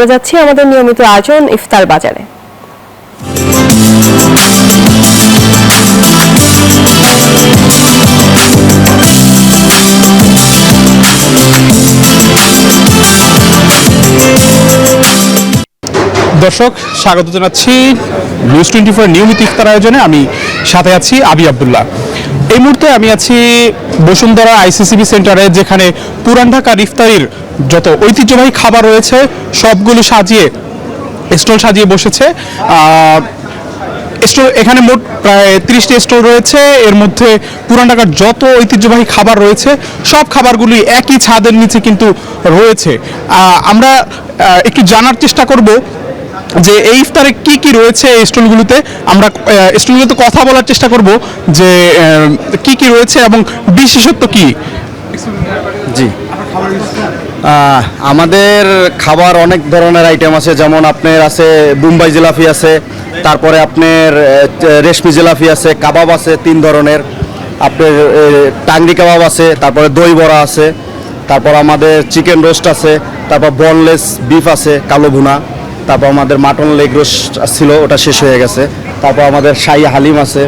চলে যাচ্ছি আমাদের নিয়মিত আয়োজন ইফতার বাজারে। দর্শক, স্বাগত জানাচ্ছি নিউজ 24 নিয়মিত ইফতার আয়োজনে। আমি সাথে আছি আবি আব্দুল্লাহ। এই মুহূর্তে আমি আছি বসুন্ধরা আইসিসিবি সেন্টারে, যেখানে পুরান ঢাকার ইফতারির যত ঐতিহ্যবাহী খাবার রয়েছে সবগুলো স্টল সাজিয়ে বসেছে। স্টল এখানে মোট প্রায় 30টি স্টল রয়েছে। এর মধ্যে পুরান ঢাকার যত ঐতিহ্যবাহী খাবার রয়েছে সব খাবারগুলি একই ছাদের নিচে কিন্তু রয়েছে। আমরা একটু জানার চেষ্টা করব যে এই ইফতারে কি কি রয়েছে এই স্টলগুলোতে। আমরা স্টলগুলোতে কথা বলার চেষ্টা করব যে কি কি রয়েছে এবং বিশেষত্ব কি। জি, আমাদের খাবার অনেক ধরনের আইটেম আছে, যেমন আপনার আছে বোম্বাই জিলাপি আছে, তারপরে আপনার রেশমি জিলাপি আছে, কাবাব আছে 3 ধরনের, আপনার টাংরি কাবাব আছে, তারপরে দই বড়া আছে, তারপর আমাদের চিকেন রোস্ট আছে, তারপর বনলেস বিফ আছে কালো ভুনা, তারপর আমাদের মাটন লেগ রোস্ট ছিল, ওটা শেষ হয়ে গেছে, তারপর আমাদের শাহী হালিম আছে,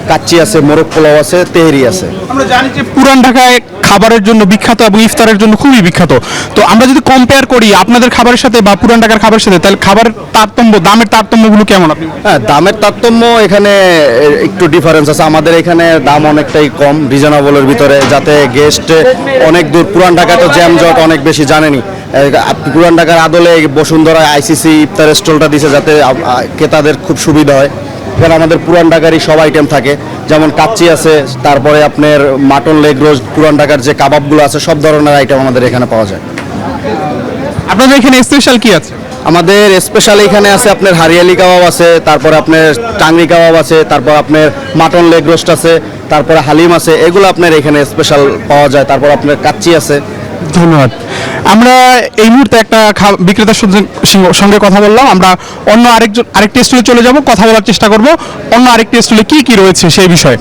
কাচ্চি আছে, মোরগ পোলাও আছে, তেহরি আছে। আমরা জানি যে পুরান ঢাকায় খাবারের জন্য বিখ্যাত এবং ইফতারের জন্য খুবই বিখ্যাত। তো আমরা যদি কম্পেয়ার করি আপনাদের খাবারের সাথে বা পুরান ঢাকার খাবারের সাথে, তাহলে খাবারের তারতম্য, দামের তারতম্যগুলো কেমন? আপনি হ্যাঁ, দামের তারতম্য এখানে একটু ডিফারেন্স আছে। আমাদের এখানে দাম অনেকটাই কম, রিজনেবলের ভিতরে, যাতে গেস্ট অনেক দূর, পুরান ঢাকা তো জ্যামজট অনেক বেশি জানেনি। পুরান ঢাকার আদলে বসুন্ধরা আইসিসি ইফতার স্টলটা দিছে যাতে ক্রেতাদের খুব সুবিধা হয়। এখানে আমাদের পুরান ঢাকারই সব আইটেম থাকে, যেমন কাচ্চি আছে, তারপরে আপনার মাটন লেগ রোস্ট, পুরান ঢাকার যে কাবাবগুলো আছে সব ধরনের আইটেম আমাদের এখানে পাওয়া যায়। আপনাদের এখানে স্পেশাল কি আছে? আমাদের স্পেশাল এখানে আছে আপনার হারিয়ালি কাবাব আছে, তারপরে আপনার টাংরি কাবাব আছে, তারপর আপনার মাটন লেগ রোস্ট আছে, তারপরে হালিম আছে, এগুলো আপনার এখানে স্পেশাল পাওয়া যায়। তারপর আপনার কাচ্চি আছে। ধন্যবাদ। আমরা এই মুহূর্তে একটা বিক্রেতার সঙ্গে কথা বললাম। আমরা অন্য আরেকটি স্টলে চলে যাব, কথা বলার চেষ্টা করব অন্য আরেকটি স্টলে কি কি রয়েছে সেই বিষয়ে।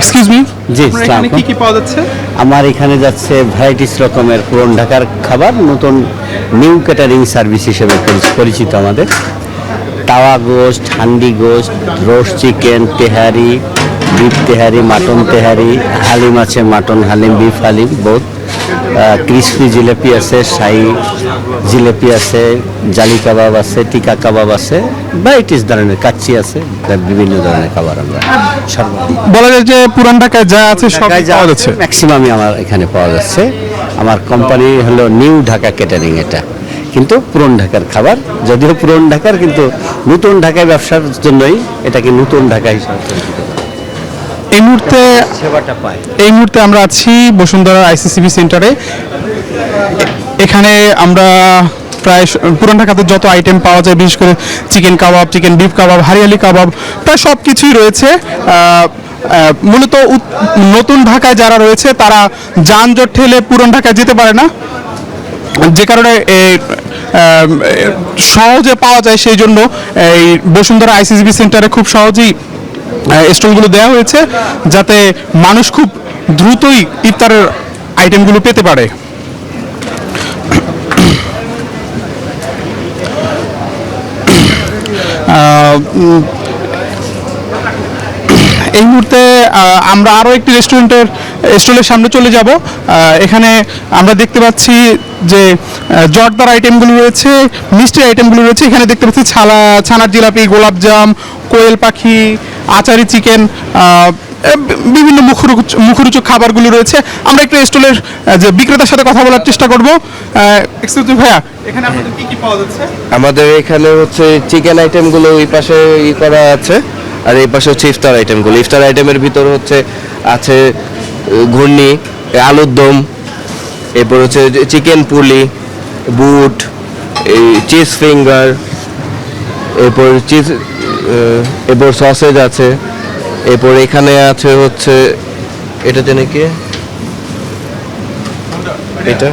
এক্সকিউজ মি, জি, এখানে কি কি পাওয়া যাচ্ছে? আমার এখানে যাচ্ছে ভ্যারাইটিস রকমের পুরান ঢাকার খাবার, নতুন নিউ ক্যাটারিং সার্ভিস হিসেবে পরিচিত আমাদের। তাওয়া গোস্ট, হান্ডি গোস্ট, রোস্ট চিকেন, তেহারি, বিফ তেহারি, মাটন তেহারি, হালিম আছে, মাটন হালিম, বিফ হালিম বোধ, ক্রিসপি জিলেপি আছে, শাহী জিলেপি আছে, জালি কাবাব আছে, টিকা কাবাব আছে, ভ্যারাইটিস ধরনের কাচ্চি আছে, বিভিন্ন ধরনের খাবার আমরা বলা যায় যে পুরান ঢাকায় যা আছে সব পাওয়া যাচ্ছে, ম্যাক্সিমামই আমার এখানে পাওয়া যাচ্ছে। আমার কোম্পানি হলো নিউ ঢাকা ক্যাটারিং, এটা কিন্তু পুরান ঢাকার খাবার, যদিও পুরান ঢাকার, কিন্তু নতুন ঢাকায় ব্যবসার জন্যই এটাকে নতুন ঢাকা হিসাবে এই মুহূর্তে সেবাটা পায়। এই মুহূর্তে আমরা আছি বসুন্ধরা আইসিসিবি সেন্টারে। এখানে আমরা প্রায় পুরান ঢাকাতে যত আইটেম পাওয়া যায়, বিশেষ করে চিকেন কাবাব, চিকেন বিফ কাবাব, হারিয়ালি কাবাব, প্রায় সব কিছুই রয়েছে। মূলত নতুন ঢাকায় যারা রয়েছে তারা যানজট ঠেলে পুরান ঢাকায় যেতে পারে না, যে কারণে সহজে পাওয়া যায়, সেই জন্য এই বসুন্ধরা আইসিসিবি সেন্টারে খুব সহজেই স্টলগুলো দেওয়া হয়েছে, যাতে মানুষ খুব দ্রুতই ইফতারের আইটেমগুলো পেতে পারে। এই মুহূর্তে আমরা আরও একটি স্টলের সামনে চলে যাব। এখানে আমরা দেখতে পাচ্ছি যে জর্দার আইটেমগুলো রয়েছে, মিষ্টির আইটেমগুলো রয়েছে। এখানে দেখতে পাচ্ছি ছানার জিলাপি, গোলাপজাম, কোয়েল পাখি, আচারি চিকেন, বিভিন্ন মুখরোচক খাবারগুলো রয়েছে। আমরা একটু স্টলের যে বিক্রেতার সাথে কথা বলার চেষ্টা করব। এক্সকিউজ মি ভাইয়া, এখানে আপনাদের কি কি পাওয়া যাচ্ছে? আমাদের এখানে হচ্ছে চিকেন আইটেমগুলো ওই পাশে করা আছে, আর এই পাশে হচ্ছে ইফতার আইটেমগুলো। ইফতার আইটেমের ভিতরে আছে ঘূর্ণি, আলুর দম, এরপর হচ্ছে চিকেন পুলি, বুট, এই চিজ ফিঙ্গার, এরপর সসেজ আছে, এরপর এখানে আছে হচ্ছে এটা জানি কি, এটা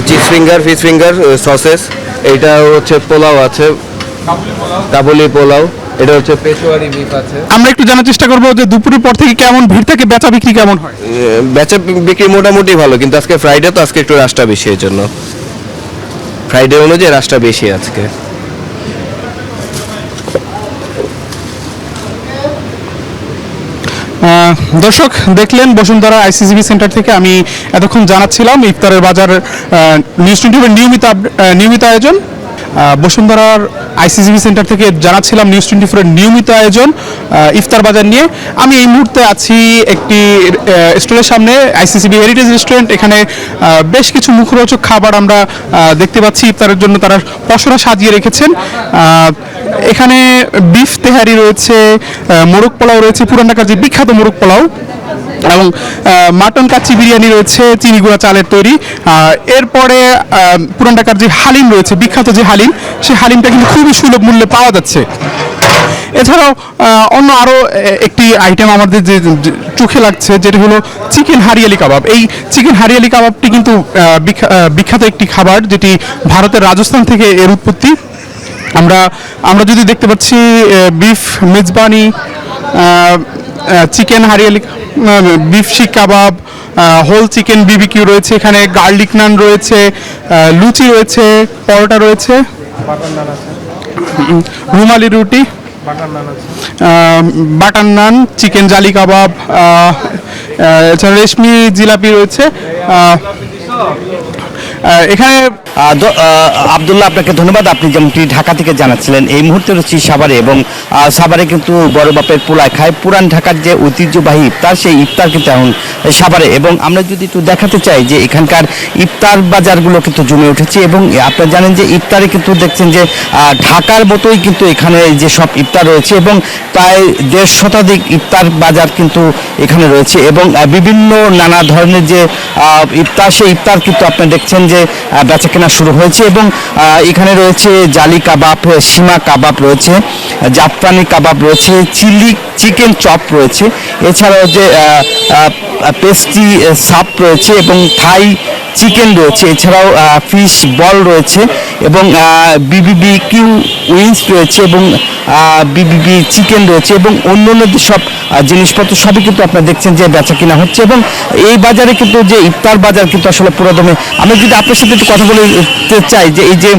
cheese finger, fish finger, sausages. এটা হচ্ছে পোলাও আছে, কাবুলি পোলাও, এটা হচ্ছে পেশোয়ারি বিফ আছে। আমরা একটু জানার চেষ্টা করবো যে দুপুরের পর থেকে কেমন ভিড় থাকে, বেচা বিক্রি কেমন হয়? বেচা বিক্রি মোটামুটি ভালো, কিন্তু আজকে ফ্রাইডে তো আজকে একটু রাশটা বেশি, এর জন্য। ফ্রাইডে অনুযায়ী রাশটা বেশি আজকে। দর্শক দেখলেন বসুন্ধরা আইসিসিবি সেন্টার থেকে আমি এতক্ষণ জানাচ্ছিলাম ইফতারের বাজার নিউজ 24 নিয়মিত আয়োজন। বসুন্ধরার আইসিসিবি সেন্টার থেকে জানাচ্ছিলাম নিউজ 24 নিয়মিত আয়োজন ইফতার বাজার নিয়ে। আমি এই মুহূর্তে আছি একটি স্টলের সামনে, আইসিসিবি হেরিটেজ রেস্টুরেন্ট। এখানে বেশ কিছু মুখরোচক খাবার আমরা দেখতে পাচ্ছি, ইফতারের জন্য তারা পসরা সাজিয়ে রেখেছেন। এখানে বিফ তেহারি রয়েছে, মোরগ পোলাও রয়েছে, পুরান ঢাকার যে বিখ্যাত মোরগ পোলাও, এবং মাটন কাচ্চি বিরিয়ানি রয়েছে চিনি গুঁড়া চালের তৈরি। এরপরে পুরান ঢাকার যে হালিম রয়েছে, বিখ্যাত যে হালিম, সেই হালিমটা কিন্তু খুবই সুলভ মূল্যে পাওয়া যাচ্ছে। এছাড়াও অন্য আরও একটি আইটেম আমাদের যে চোখে লাগছে, যেটি হলো চিকেন হারিয়ালি কাবাব। এই চিকেন হারিয়ালি কাবাবটি কিন্তু বিখ্যাত একটি খাবার, যেটি ভারতের রাজস্থান থেকে এর উৎপত্তি। আমরা যদি দেখতে পাচ্ছি beef Mezbani, chicken hariyali, beef শিক কাবাব, হোল চিকেন বিবিকিউ রয়েছে, এখানে গার্লিক নান রয়েছে, লুচি রয়েছে, পরোটা রয়েছে, রুমালি রুটি, বাটার নান, চিকেন জালি কাবাব, এছাড়া রেশমি জিলাপি রয়েছে। এখানে আব্দুল্লাহ, আপনাকে ধন্যবাদ। আপনি যেমনটি ঢাকা থেকে জানাচ্ছিলেন, এই মুহূর্তে রয়েছি সাভারে, এবং সাভারে কিন্তু বড় বাপের পোলায় খায়। পুরান ঢাকার যে ঐতিহ্যবাহী ইফতার, সেই ইফতার কিন্তু এখন সাভারে। এবং আমরা যদি একটু দেখাতে চাই যে এখানকার ইফতার বাজারগুলো কিন্তু জমে উঠেছে, এবং আপনারা জানেন যে ইফতারে কিন্তু দেখছেন যে ঢাকার মতোই কিন্তু এখানে যে সব ইফতার রয়েছে, এবং প্রায় 1.5 শতাধিক ইফতার বাজার কিন্তু এখানে রয়েছে, এবং বিভিন্ন নানা ধরনের যে ইফতার, সেই ইফতার কিন্তু আপনারা দেখছেন যে বেচা কেনা শুরু হয়েছে। এবং এখানে রয়েছে জালি কাবাব, সীমা কাবাব রয়েছে, জাফরানি কাবাব রয়েছে, চিলি চিকেন চপ রয়েছে, এছাড়াও যে পেস্ট্রি সাপ রয়েছে, এবং থাই চিকেন রয়েছে, এছাড়াও ফিশ বল রয়েছে, এবং বিবিবি কিউ উইংস রয়েছে, এবং বিবিবি চিকেন রয়েছে, এবং অন্য যে সব জিনিসপত্র সবই কিন্তু আপনারা দেখছেন যে বেচা কিনা হচ্ছে। এবং এই বাজারে কিন্তু যে ইফতার বাজার কিন্তু আসলে পুরোদমে, আমি যদি আপনার সাথে একটু কথা বলতে চাই যে এই যে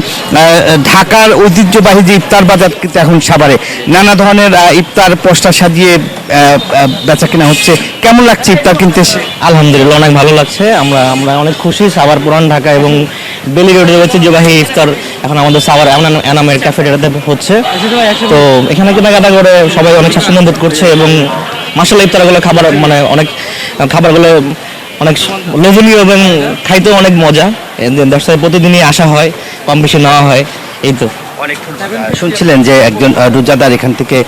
ঢাকার ঐতিহ্যবাহী যে ইফতার বাজার কিন্তু এখন সাভারে নানা ধরনের ইফতার পোস্টার সাজিয়ে বেচা কিনা হচ্ছে, কেমন লাগছে ইফতার কিনতে? আলহামদুলিল্লাহ, অনেক ভালো লাগছে। আমরা অনেক খুশি। সাভার পুরান ঢাকা এবং বেলি রোডে ঐতিহ্যবাহী ইফতার এখন আমাদের সাভার এনামের ক্যাফেটেরিয়াতে হচ্ছে। তো এখানে কেনাকাটা করে সবাই অনেক স্বাচ্ছন্দ্য বোধ করছে, এবং মাশাআল্লাহ ইফতারগুলো খাবারগুলো অনেক লোভনীয় এবং খাইতেও অনেক মজা। দর্শক প্রতিদিনই আসা হয়, কম বেশি নেওয়া হয়, এই তো। শুনছিলেন যে একজন রোজাদার এখান থেকে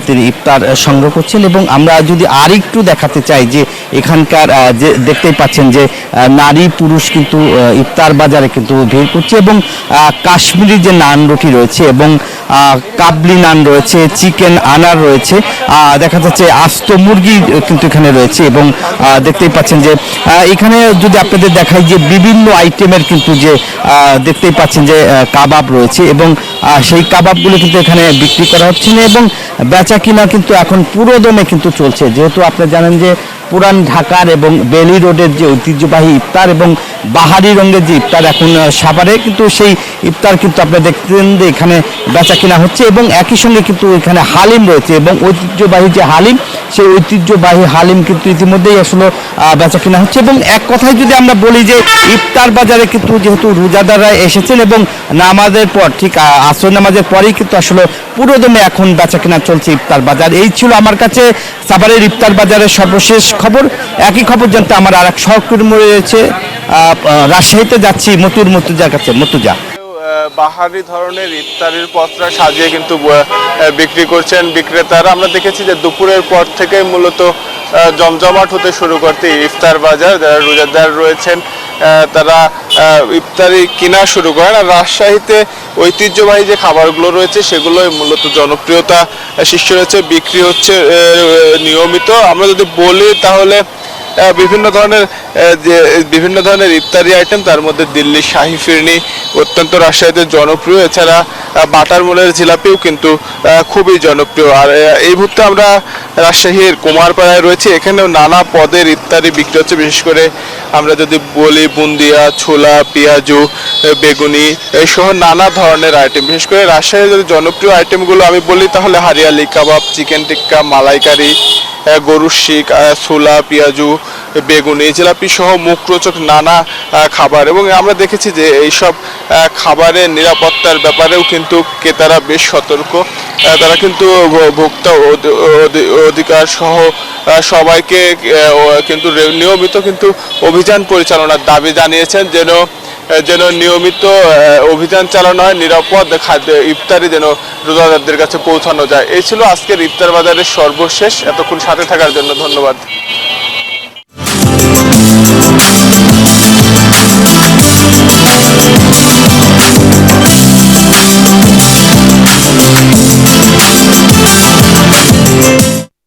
তিনি ইফতার সংগ্রহ করছেন, এবং আমরা যদি আরেকটু দেখাতে চাই যে এখানকার যে দেখতেই পাচ্ছেন যে নারী পুরুষ কিন্তু ইফতার বাজারে কিন্তু ভিড় করছে, এবং কাশ্মীরি যে নান রুটি রয়েছে, এবং কাবলি নান রয়েছে, চিকেন আনার রয়েছে, দেখা যাচ্ছে আস্ত মুরগি কিন্তু এখানে রয়েছে, এবং দেখতেই পাচ্ছেন যে এখানে যদি আপনাদের দেখাই যে বিভিন্ন আইটেমের কিন্তু যে দেখতেই পাচ্ছেন যে কাবাব রয়েছে, এবং সেই কাবাবগুলো কিন্তু এখানে বিক্রি করা হচ্ছে না, এবং বেচা কিনা কিন্তু এখন পুরোদমে কিন্তু চলছে। যেহেতু আপনি জানেন যে পুরান ঢাকার এবং বেলি রোডের যে ঐতিহ্যবাহী ইফতার এবং বাহারি রঙের যে ইফতার এখন সাভারে কিন্তু সেই ইফতার কিন্তু আপনারা দেখতেন যে এখানে বেচা কিনা হচ্ছে, এবং একই সঙ্গে কিন্তু এখানে হালিম রয়েছে, এবং ঐতিহ্যবাহী যে হালিম, সেই ঐতিহ্যবাহী হালিম কিন্তু ইতিমধ্যেই আসলে বেচা কিনা হচ্ছে। এবং এক কথায় যদি আমরা বলি যে ইফতার বাজারে কিন্তু যেহেতু রোজাদাররা এসেছেন, এবং নামাজের পর ঠিক আসর নামাজের পরেই কিন্তু আসলে পুরোদমে এখন বেচা কিনা চলছে ইফতার বাজার। এই ছিল আমার কাছে সাভারের ইফতার বাজারের সর্বশেষ খবর। একই খবর জানতে আমার আর এক সহকর্মী রয়েছে, রাজশাহীতে যাচ্ছি মতুজার কাছে। মতুজা, বাহারি ধরনের ইফতারের পত্রা সাজিয়ে কিন্তু বিক্রি করছেন বিক্রেতারা। আমরা দেখেছি যে দুপুরের পর থেকে মূলত জমজমাট হতে শুরু করতে ইফতার বাজার। যারা রোজাদার রয়েছেন তারা ইফতারি কিনা শুরু করেন। আর রাজশাহীতে ঐতিহ্যবাহী যে খাবারগুলো রয়েছে সেগুলোই মূলত জনপ্রিয়তা সৃষ্টি হয়েছে, বিক্রি হচ্ছে নিয়মিত। আমরা যদি বলি তাহলে বিভিন্ন ধরনের ইফতারি আইটেম, তার মধ্যে দিল্লি শাহী ফিরনি অত্যন্ত রাজশাহীতে জনপ্রিয়। এছাড়া বাটার মোলের জিলাপিও কিন্তু খুবই জনপ্রিয়। আর এই মুহূর্তে আমরা রাজশাহীর কুমারপাড়ায় রয়েছে, এখানেও নানা পদের ইফতারি বিক্রি হচ্ছে। বিশেষ করে আমরা যদি বলি বুন্দিয়া, ছোলা, পেঁয়াজু, বেগুনি এই সহ নানা ধরনের আইটেম। বিশেষ করে রাজশাহীর যদি জনপ্রিয় আইটেমগুলো আমি বলি তাহলে হারিয়ালি কাবাব, চিকেন টিক্কা, মালাইকারি, গরুর শিক, ছোলা, পেঁয়াজু, বেগুনি, জিলাপি সহ মুখরোচক নানা খাবার। এবং আমরা দেখেছি যে এইসব খাবারের নিরাপত্তার ব্যাপারেও কিন্তু ক্রেতারা বেশ সতর্ক। তারা কিন্তু ভোক্তা অধিকার সহ সবাইকে কিন্তু নিয়মিত কিন্তু অভিযান পরিচালনার দাবি জানিয়েছেন, যেন নিয়মিত অভিযান চালানো হয়, নিরাপদ খাদ্য ইফতারি যেন রোজাদারদের কাছে পৌঁছানো যায়। এই ছিল আজকের ইফতার বাজারের সর্বশেষ। এতক্ষণ সাথে থাকার জন্য ধন্যবাদ।